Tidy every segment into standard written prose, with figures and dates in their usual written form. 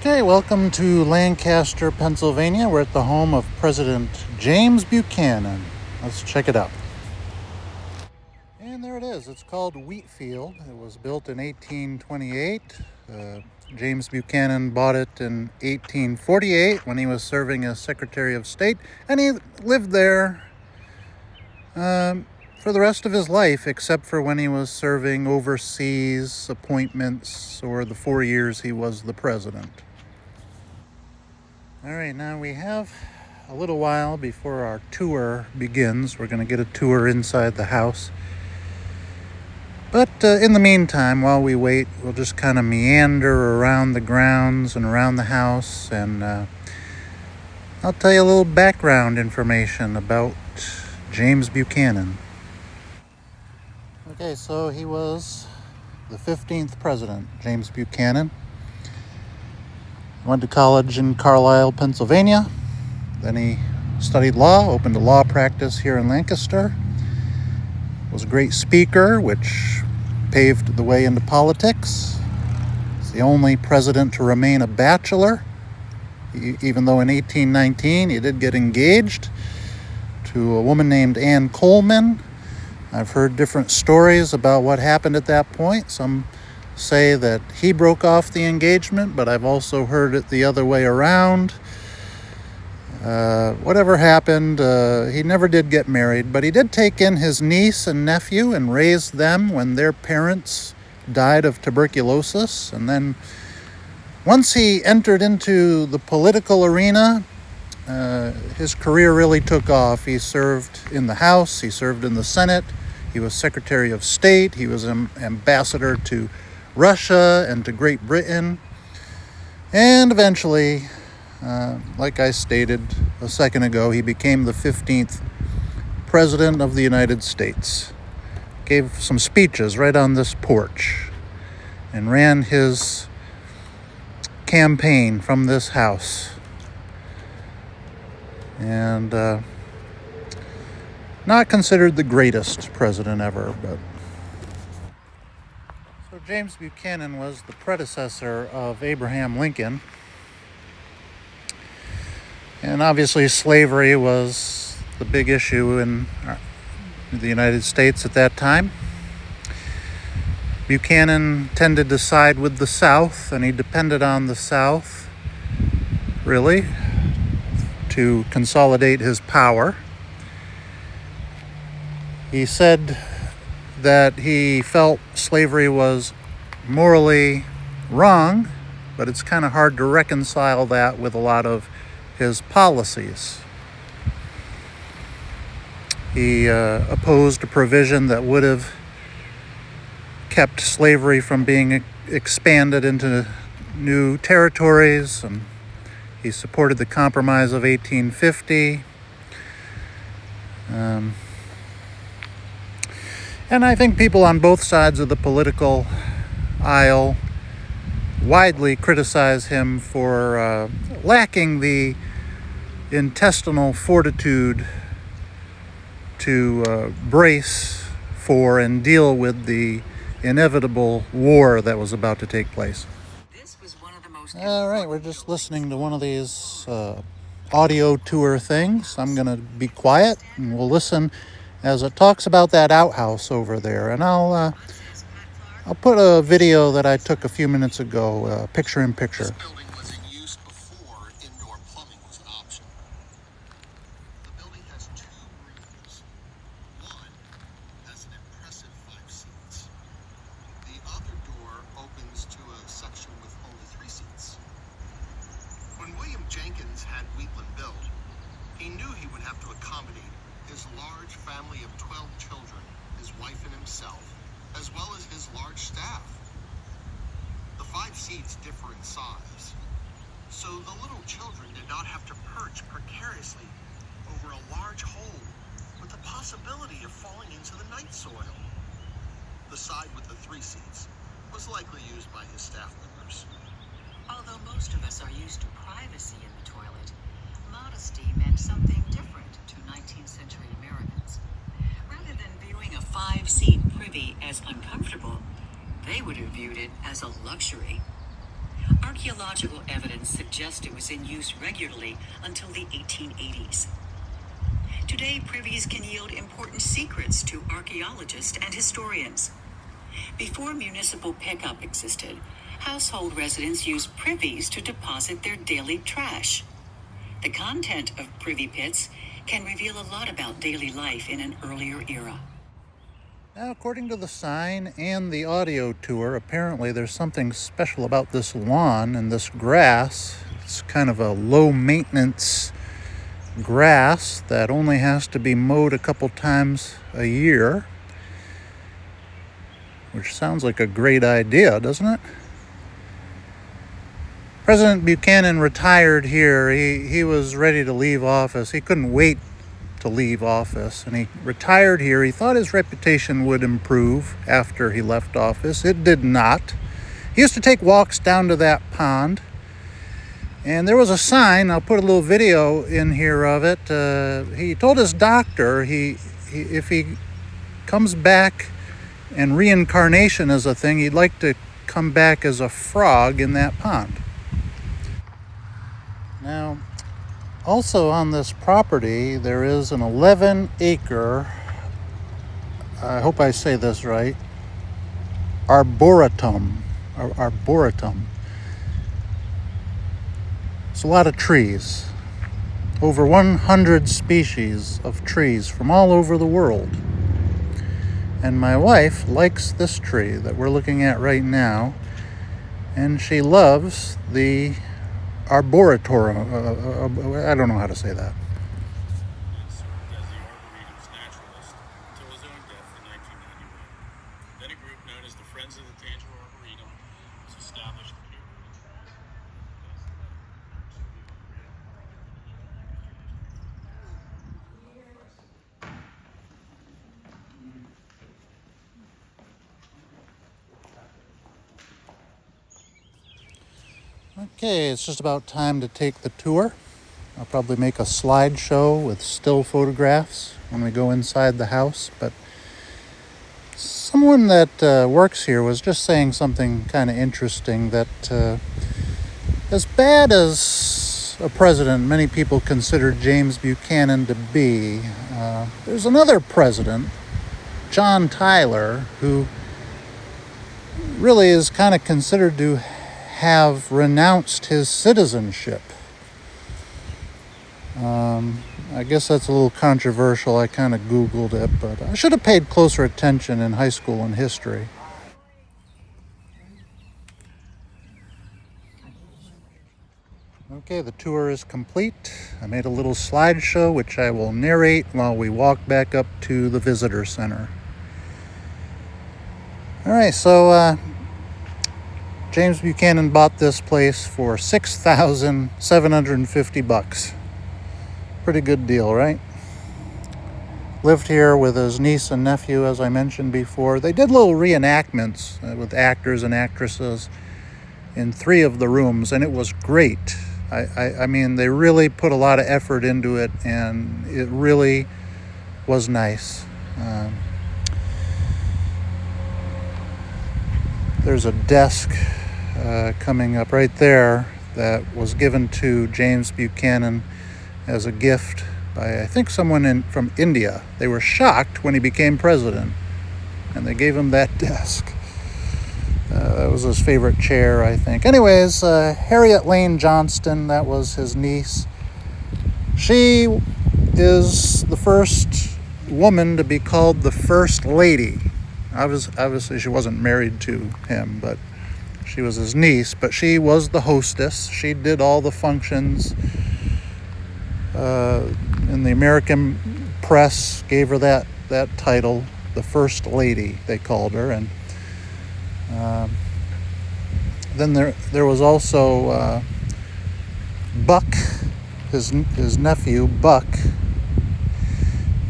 Okay, welcome to Lancaster, Pennsylvania. We're at the home of President James Buchanan. Let's check it out. And there it is. It's called Wheatfield. It was built in 1828. James Buchanan bought it in 1848 when he was serving as Secretary of State, and he lived there for the rest of his life, except for when he was serving overseas appointments or the 4 years he was the president. All right, now we have a little while before our tour begins. We're going to get a tour inside the house. But in the meantime, while we wait, we'll just kind of meander around the grounds and around the house, and I'll tell you a little background information about James Buchanan. Okay, so he was the 15th president, James Buchanan. Went to college in Carlisle, Pennsylvania. Then he studied law, opened a law practice here in Lancaster. Was a great speaker, which paved the way into politics. He's the only president to remain a bachelor, even though in 1819 he did get engaged to a woman named Ann Coleman. I've heard different stories about what happened at that point. Some say that he broke off the engagement, but I've also heard it the other way around. Whatever happened, he never did get married, but he did take in his niece and nephew and raise them when their parents died of tuberculosis. And then once he entered into the political arena, his career really took off. He served in the House, he served in the Senate, he was Secretary of State, he was an ambassador to Russia and to Great Britain, and eventually, like I stated a second ago, he became the 15th President of the United States. Gave some speeches right on this porch and ran his campaign from this house. And not considered the greatest president ever, but so James Buchanan was the predecessor of Abraham Lincoln. And obviously slavery was the big issue in the United States at that time. Buchanan tended to side with the South, and he depended on the South, really, to consolidate his power. He said that he felt slavery was morally wrong, but it's kind of hard to reconcile that with a lot of his policies. He opposed a provision that would have kept slavery from being expanded into new territories, and he supported the Compromise of 1850. And I think people on both sides of the political aisle widely criticize him for lacking the intestinal fortitude to brace for and deal with the inevitable war that was about to take place. All right, we're just listening to one of these audio tour things. I'm going to be quiet and we'll listen as it talks about that outhouse over there. And I'll put a video that I took a few minutes ago, picture in picture. This building was in use before indoor plumbing was an option. The building has 2 rooms. One has an impressive 5 seats. The other door opens to a section with only 3 seats. When William Jenkins had Wheatland built, he knew he would have to accommodate his large family of 12 children, his wife and himself, as well as his large staff. The 5 seats differ in size, so the little children did not have to perch precariously over a large hole with the possibility of falling into the night soil. The side with the 3 seats was likely used by his staff members. Although most of us are used to privacy in the toilet, modesty meant something different to 19th century Americans. Rather than viewing a 5-seat privy as uncomfortable, they would have viewed it as a luxury. Our archaeological evidence suggests it was in use regularly until the 1880s. Today, privies can yield important secrets to archaeologists and historians. Before municipal pickup existed, household residents used privies to deposit their daily trash. The content of privy pits can reveal a lot about daily life in an earlier era. Now, according to the sign and the audio tour, apparently there's something special about this lawn and this grass. It's kind of a low-maintenance grass that only has to be mowed a couple times a year, which sounds like a great idea, doesn't it? President Buchanan retired here. He was ready to leave office. He couldn't wait to leave office, and he retired here. He thought his reputation would improve after he left office. It did not. He used to take walks down to that pond, and there was a sign. I'll put a little video in here of it. He told his doctor if he comes back and reincarnation is a thing, he'd like to come back as a frog in that pond. Now, also on this property, there is an 11-acre, I hope I say this right, arboretum. It's a lot of trees. Over 100 species of trees from all over the world. And my wife likes this tree that we're looking at right now, and she loves the arboretum. I don't know how to say that. Served as the Arboretum's naturalist until his own death in 1991. Then a group known as the Friends of the Tangier Arboretum was established here. Okay, it's just about time to take the tour. I'll probably make a slideshow with still photographs when we go inside the house, but someone that works here was just saying something kind of interesting, that as bad as a president many people consider James Buchanan to be, there's another president, John Tyler, who really is kind of considered to have renounced his citizenship. I guess that's a little controversial. I kind of Googled it, but I should have paid closer attention in high school and history. Okay, the tour is complete. I made a little slideshow, which I will narrate while we walk back up to the visitor center. All right, so James Buchanan bought this place for $6,750. Pretty good deal, right? Lived here with his niece and nephew, as I mentioned before. They did little reenactments with actors and actresses in 3 of the rooms, and it was great. I mean, they really put a lot of effort into it, and it really was nice. There's a desk coming up right there that was given to James Buchanan as a gift by, I think, someone from India. They were shocked when he became president, and they gave him that desk. That was his favorite chair, I think. Anyways, Harriet Lane Johnston, that was his niece. She is the first woman to be called the First Lady. Obviously, she wasn't married to him, but she was his niece. But she was the hostess. She did all the functions. In the American press, gave her that title, the First Lady, they called her. And then there was also Buck, his nephew, Buck.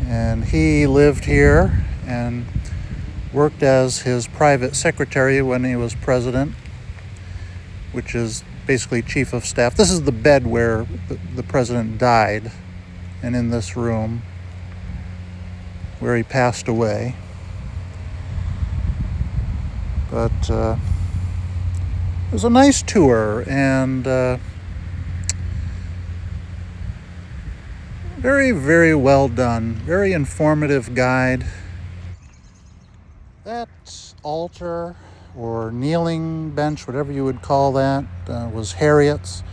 And he lived here and worked as his private secretary when he was president, which is basically chief of staff. This is the bed where the president died, and in this room where he passed away. But was a nice tour, and very, very well done. Very informative guide. That altar or kneeling bench, whatever you would call that, was Harriet's.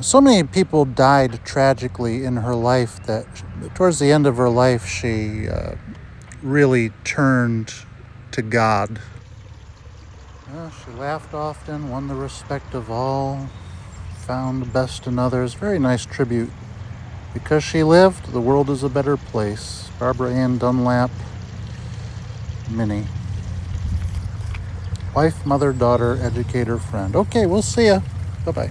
So many people died tragically in her life that towards the end of her life she really turned to God. She laughed often, won the respect of all, found the best in others. Very nice tribute. Because she lived, the world is a better place. Barbara Ann Dunlap, Minnie. Wife, mother, daughter, educator, friend. Okay, we'll see ya. Bye-bye.